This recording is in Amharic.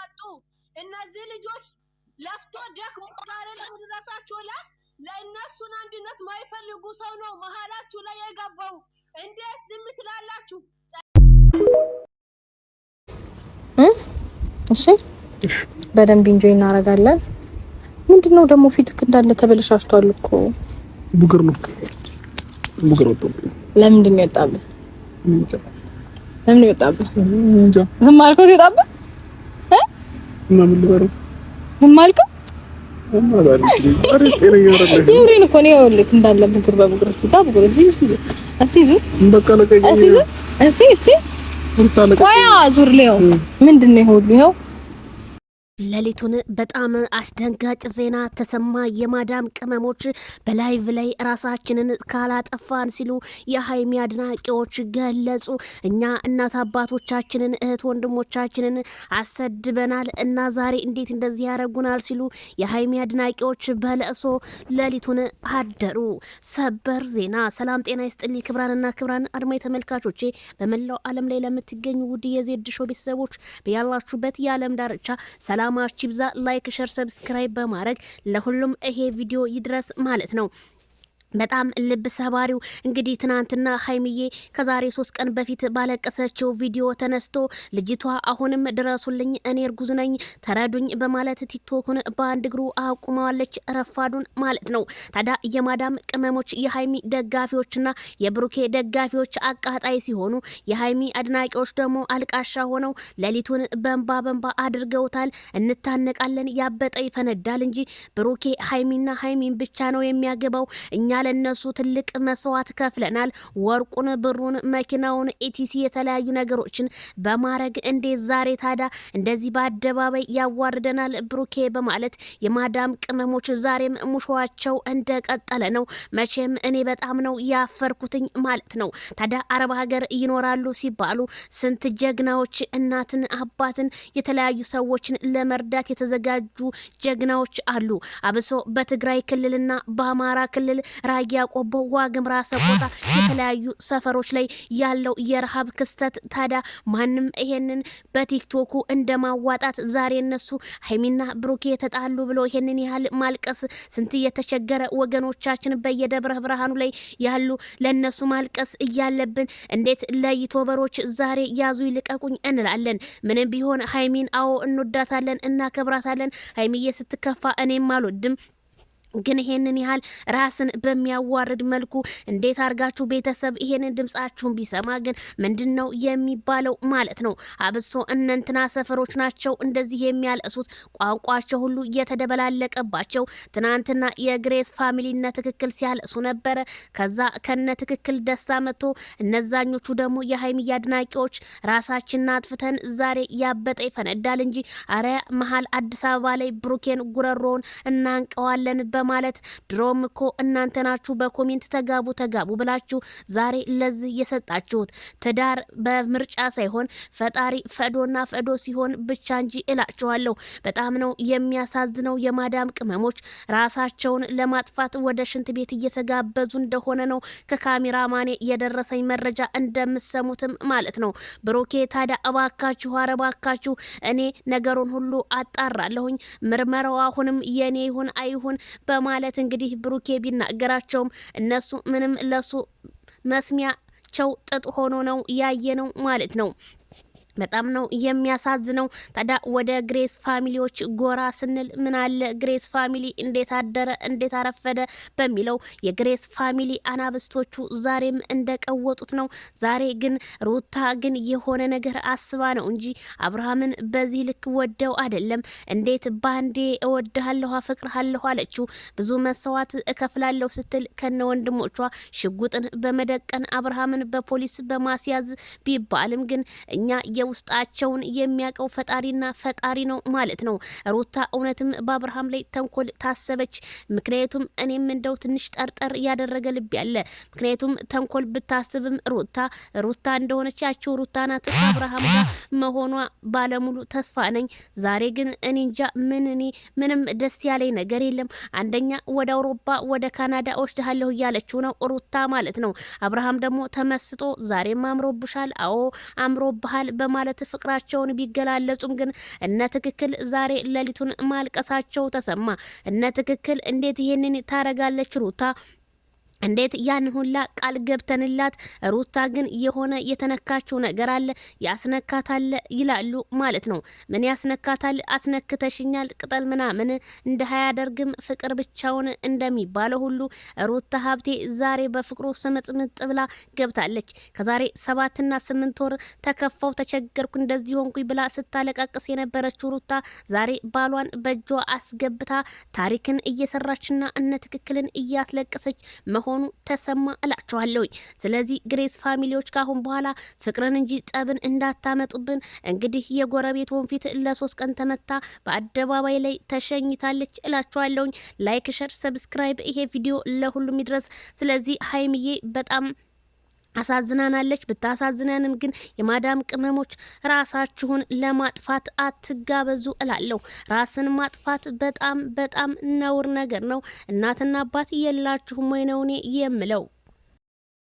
መጡ እነዚህ ልጆች ለፍቶ ደክሞ ዛሬ ለምድረሳቸው ለእነሱን አንድነት ማይፈልጉ ሰው ነው መሃላችሁ ላይ የገባው እንዴት ዝም ትላላችሁ እሺ በደንብ ኢንጆይ እናደርጋለን ምንድነው ደግሞ ፊትክ እንዳለ ተበለሻሽቷል እኮ ቡግር ነው ለምንድን ነው የወጣብህ ለምን ይወጣብህ ዝም አልከው ይወጣብህ እና ምን ልበረው ዝም አልከው ይውሪን እኮ ነው ይኸውልህ እንዳለ ቡግር በቡግር እዚህ ጋር ቡግር እዚህ እስቲ ዙር በቃ ለቀኝ እስቲ ቆያ ዙር ሊው ምንድነው ይኸው ሌሊቱን በጣም አስደንጋጭ ዜና ተሰማ የማዳም ቅመሞች በላይቭ ላይ ራሳችንን ካላጠፋን ሲሉ የሃይሚ አድናቂዎች ገለጹ እኛ እናት አባቶቻችንን እህት ወንድሞቻችንን አሰድበናል እና ዛሬ እንዴት እንደዚህ ያረጉናል ሲሉ የሃይሚ አድናቂዎች በለእሶ ሌሊቱን አደሩ ሰበር ዜና ሰላም ጤና ይስጥልኝ ክብራንና ክብራን አድማጭ ተመልካቾቼ በመላው ዓለም ላይ ለምትገኙ ውድ የዜድ ሾው ቤተሰቦች በያላችሁበት የዓለም ዳርቻ ሰላም ማርቺ ብዛ ላይክ ሼር ሰብስክራይብ በማድረግ ለሁሉም ይሄ ቪዲዮ ይድረስ ማለት ነው በጣም ልብ ሰባሪው እንግዲህ ትናንትና ሃይሚዬ ከዛሬ 3 ቀን በፊት ባለቀሰችው ቪዲዮ ተነስቶ ልጅቷ አሁንም ድረሱልኝ እኔ እርጉዝ ነኝ ተረዱኝ በማለት ቲክቶክን በአንድ እግሩ አቁማለች ረፋዱን ማለት ነው ታዲያ የማዳም ቅመሞች የሃይሚ ደጋፊዎችና የብሩኬ ደጋፊዎች አቃጣይ ሲሆኑ የሃይሚ አድናቂዎች ደግሞ አልቃሻ ሆነው ሌሊቱን በንባ አድርገውታል እንታነቃለን ያበጠ ይፈነዳል እንጂ ብሩኬ ሃይሚና ሃይሚን ብቻ ነው የሚያገባው እኛ ለነሱ ትልቅ መስዋዕት ከፍለናል ወርቁን ብሩን መኪናውን ኢቲሲ የተለያዩ ነገሮችን በማረግ እንደ ዛሬ ታዳ እንደዚህ በአደባባይ ያዋርደናል ብሩኬ በማለት የማዳም ቅመሞች ዛሬም ሙሾዋቸው እንደቀጠለ ነው መቼም እኔ በጣም ነው ያፈርኩትኝ ማለት ነው ታዳ አረብ ሀገር ይኖራሉ ሲባሉ ስንት ጀግናዎች እናትን አባትን የተለያዩ ሰዎችን ለመርዳት የተዘጋጁ ጀግናዎች አሉ አብሶ በትግራይ ክልልና በአማራ ክልል ራያ ቆቦ ዋግምራ ሰቆጣ የተለያዩ ሰፈሮች ላይ ያለው የረሃብ ክስተት ታዳ ማንም ይሄንን በቲክቶኩ እንደማዋጣት ዛሬ እነሱ ሃይሚና ብሩኬ ተጣሉ ብሎ ይሄንን ያህል ማልቀስ ስንት የተቸገረ ወገኖቻችን በየደብረ ብርሃኑ ላይ ያሉ ለነሱ ማልቀስ እያለብን እንዴት ለዩቲዩበሮች ዛሬ ያዙ ይልቀቁኝ እንላለን ምንም ቢሆን ሃይሚን አዎ እንወዳታለን እናከብራታለን ሃይሚዬ ስትከፋ እኔም አልወድም ግን ይሄንን ያህል ራስን በሚያዋርድ መልኩ እንዴት አርጋችሁ ቤተሰብ ይሄንን ድምጻችሁን ቢሰማ ግን ምንድነው የሚባለው ማለት ነው አብሶ እነንትና ሰፈሮች ናቸው እንደዚህ የሚያለሱት ቋንቋቸው ሁሉ የተደበላለቀባቸው ትናንትና የግሬስ ፋሚሊና ትክክል ሲያለሱ ነበረ ከዛ ከነ ትክክል ደስታ መጥቶ እነዛኞቹ ደግሞ የሃይሚ አድናቂዎች ራሳችንን አጥፍተን ዛሬ ያበጠ ይፈነዳል እንጂ አረ መሃል አዲስ አበባ ላይ ብሩኬን ጉረሮን እናንቀዋለን በማለት ድሮም እኮ እናንተ ናችሁ በኮሜንት ተጋቡ ብላችሁ ዛሬ ለዚህ የሰጣችሁት ትዳር በምርጫ ሳይሆን ፈጣሪ ፈዶና ፈዶ ሲሆን ብቻ እንጂ እላችኋለሁ በጣም ነው የሚያሳዝነው የማዳም ቅመሞች ራሳቸውን ለማጥፋት ወደ ሽንት ቤት እየተጋበዙ እንደሆነ ነው ከካሜራማኔ የደረሰኝ መረጃ እንደምሰሙትም ማለት ነው ብሩኬ ታዲያ እባካችሁ አረባካችሁ እኔ ነገሩን ሁሉ አጣራለሁኝ ምርመራው አሁንም የኔ ይሁን አይሁን በማለት እንግዲህ ብሩኬ ቢናገራቸውም እነሱ ምንም ለሱ መስሚያቸው ጥጥ ሆኖ ነው ያየነው ማለት ነው በጣም ነው የሚያሳዝነው ታዳ ወደ ግሬስ ፋሚሊዎች ጎራ ስንል ምን አለ ግሬስ ፋሚሊ እንዴት አደረ እንዴት አረፈደ በሚለው የግሬስ ፋሚሊ አናብስቶቹ ዛሬም እንደቀወጡት ነው ዛሬ ግን ሩታ ግን የሆነ ነገር አስባ ነው እንጂ አብርሃምን በዚህ ልክ ወደው አይደለም እንዴት ባንዴ እወድሃለሁ አፈቅርሃለሁ አለችው ብዙ መስዋዕት እከፍላለሁ ስትል ከነ ወንድሞቿ ሽጉጥን በመደቀን አብርሃምን በፖሊስ በማስያዝ ቢባልም ግን እኛ ውስጣቸውን የሚያቀው ፈጣሪና ፈጣሪ ነው ማለት ነው ሩታ እውነትም በአብርሃም ላይ ተንኮል ታሰበች ምክንያቱም እኔም እንደው ትንሽ ጠርጠር ያደረገ ልብ ያለ ምክንያቱም ተንኮል ብታስብም ሩታ እንደሆነች ያቸው ሩታ ናት አብርሃም ጋር መሆኗ ባለሙሉ ተስፋ ነኝ ዛሬ ግን እኔ እንጃ ምንም ደስ ያለኝ ነገር የለም አንደኛ ወደ አውሮፓ ወደ ካናዳ ወስደሃለሁ እያለችው ነው ሩታ ማለት ነው አብርሃም ደግሞ ተመስጦ ዛሬም አምሮብሻል አዎ አምሮብሃል በማለት ፍቅራቸውን ቢገላለጹም ግን እነ ትክክል ዛሬ ሌሊቱን ማልቀሳቸው ተሰማ። እነ ትክክል እንዴት ይሄንን ታረጋለች ሩታ? እንዴት ያን ሁላ ቃል ገብተንላት ሩታ ግን የሆነ የተነካችው ነገር አለ ያስነካታል ይላሉ ማለት ነው። ምን ያስነካታል? አስነክተሽኛል ቅጠል ምናምን እንደ ሃያደርግም ፍቅር ብቻውን እንደሚባለው ሁሉ ሩታ ሀብቴ ዛሬ በፍቅሩ ስምጥምጥ ብላ ገብታለች። ከዛሬ 7 እና 8 ወር ተከፋው ተቸገርኩ እንደዚህ ሆንኩኝ ብላ ስታለቃቅስ የነበረችው ሩታ ዛሬ ባሏን በእጇ አስገብታ ታሪክን እየሰራችና እነ ትክክልን እያስለቀሰች ሆኑ ተሰማ እላችኋለሁ። ስለዚህ ግሬስ ፋሚሊዎች ካሁን በኋላ ፍቅርን እንጂ ጠብን እንዳታመጡብን። እንግዲህ የጎረቤት ወንፊት ለ3 ቀን ተመታ በአደባባይ ላይ ተሸኝታለች እላችኋለሁ። ላይክ፣ ሸር፣ ሰብስክራይብ ይሄ ቪዲዮ ለሁሉም ይድረስ። ስለዚህ ሀይሚዬ በጣም አሳዝናናለች። ብታሳዝናንም ግን የማዳም ቅመሞች ራሳችሁን ለማጥፋት አትጋበዙ እላለሁ። ራስን ማጥፋት በጣም ነውር ነገር ነው። እናትና አባት የላችሁም ወይ ነው እኔ የምለው።